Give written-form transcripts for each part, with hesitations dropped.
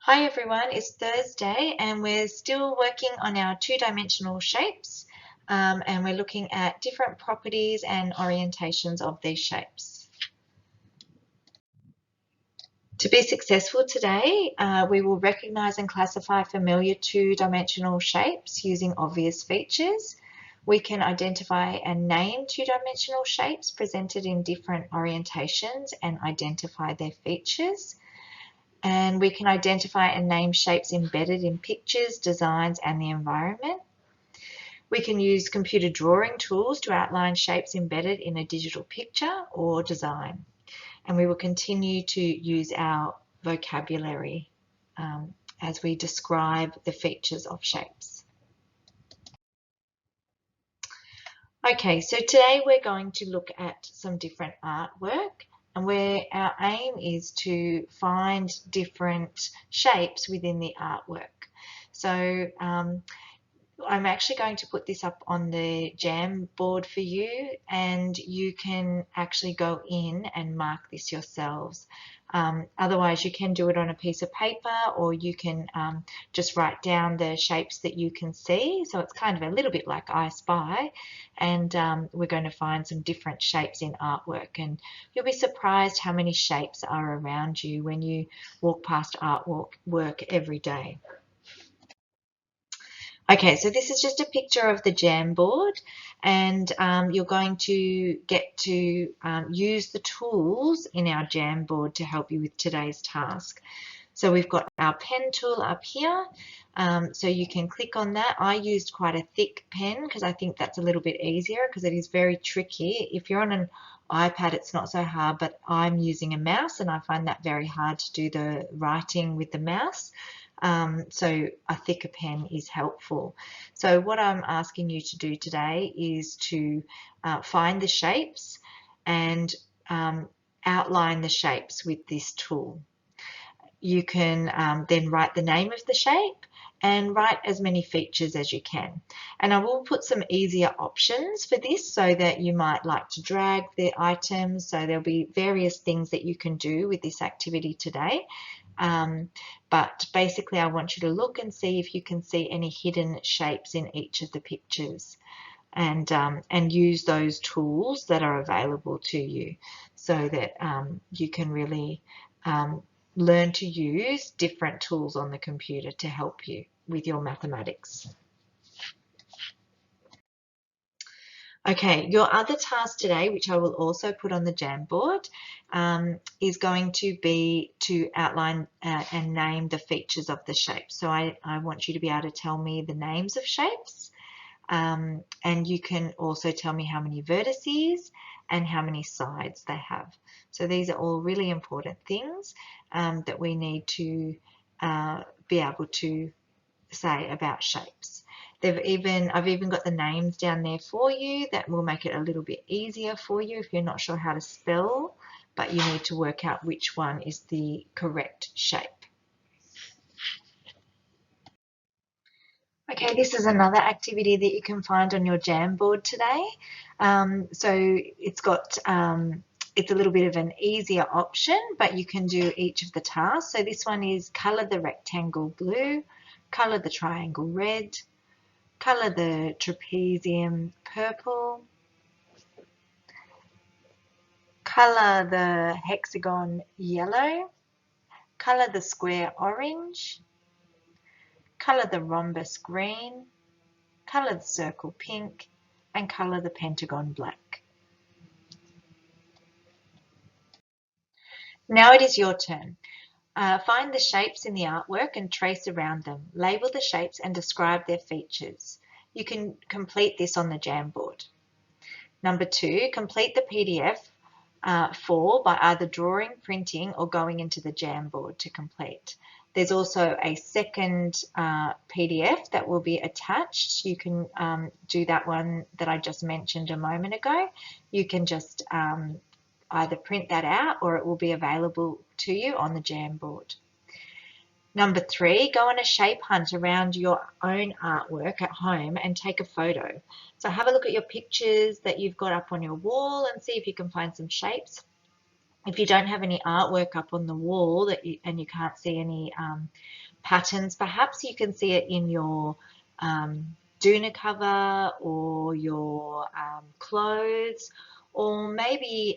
Hi everyone, it's Thursday and we're still working on our two-dimensional shapes and we're looking at different properties and orientations of these shapes. To be successful today, we will recognize and classify familiar two-dimensional shapes using obvious features. We can identify and name two-dimensional shapes presented in different orientations and identify their features. And we can identify and name shapes embedded in pictures, designs, and the environment. We can use computer drawing tools to outline shapes embedded in a digital picture or design. And we will continue to use our vocabulary as we describe the features of shapes. Okay, so today we're going to look at some different artwork and where our aim is to find different shapes within the artwork. So I'm actually going to put this up on the Jamboard for you, and you can actually go in and mark this yourselves. Otherwise, you can do it on a piece of paper, or you can just write down the shapes that you can see. So it's kind of a little bit like I Spy, and we're going to find some different shapes in artwork, and you'll be surprised how many shapes are around you when you walk past artwork every day. Okay, so this is just a picture of the Jamboard, and you're going to get to use the tools in our Jamboard to help you with today's task. So we've got our pen tool up here, so you can click on that. I used quite a thick pen because I think that's a little bit easier because it is very tricky. If you're on an iPad, it's not so hard, but I'm using a mouse and I find that very hard to do the writing with the mouse. So a thicker pen is helpful. So what I'm asking you to do today is to find the shapes and outline the shapes with this tool. You can then write the name of the shape and write as many features as you can. And I will put some easier options for this so that you might like to drag the items. So there'll be various things that you can do with this activity today. But basically I want you to look and see if you can see any hidden shapes in each of the pictures and use those tools that are available to you so that you can really learn to use different tools on the computer to help you with your mathematics. Okay, your other task today, which I will also put on the Jamboard, is going to be to outline and name the features of the shape. So I want you to be able to tell me the names of shapes, and you can also tell me how many vertices and how many sides they have. So these are all really important things that we need to be able to say about shapes. I've even got the names down there for you that will make it a little bit easier for you if you're not sure how to spell, but you need to work out which one is the correct shape. Okay, this is another activity that you can find on your Jamboard today. So it's got it's a little bit of an easier option, but you can do each of the tasks. So this one is colour the rectangle blue, colour the triangle red, colour the trapezium purple, colour the hexagon yellow, colour the square orange, colour the rhombus green, colour the circle pink, and colour the pentagon black. Now it is your turn. Find the shapes in the artwork and trace around them. Label the shapes and describe their features. You can complete this on the Jamboard. Number 2, complete the PDF 4 by either drawing, printing, or going into the Jamboard to complete. There's also a second PDF that will be attached. You can do that one that I just mentioned a moment ago. You can just either print that out or it will be available to you on the Jamboard. Number 3, go on a shape hunt around your own artwork at home and take a photo. So have a look at your pictures that you've got up on your wall and see if you can find some shapes. If you don't have any artwork up on the wall and you can't see any patterns, perhaps you can see it in your doona cover or your clothes, or maybe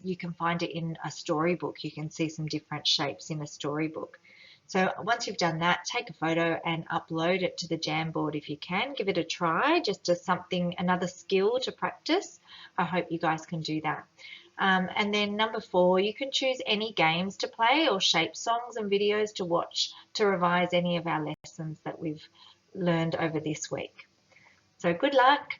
you can find it in a storybook. You can see some different shapes in a storybook. So once you've done that, take a photo and upload it to the Jamboard if you can. Give it a try, just as something, another skill to practice. I hope you guys can do that. And then number 4, you can choose any games to play or shape songs and videos to watch to revise any of our lessons that we've learned over this week. So good luck.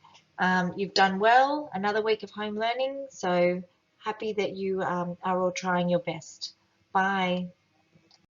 You've done well, another week of home learning, so happy that you are all trying your best. Bye.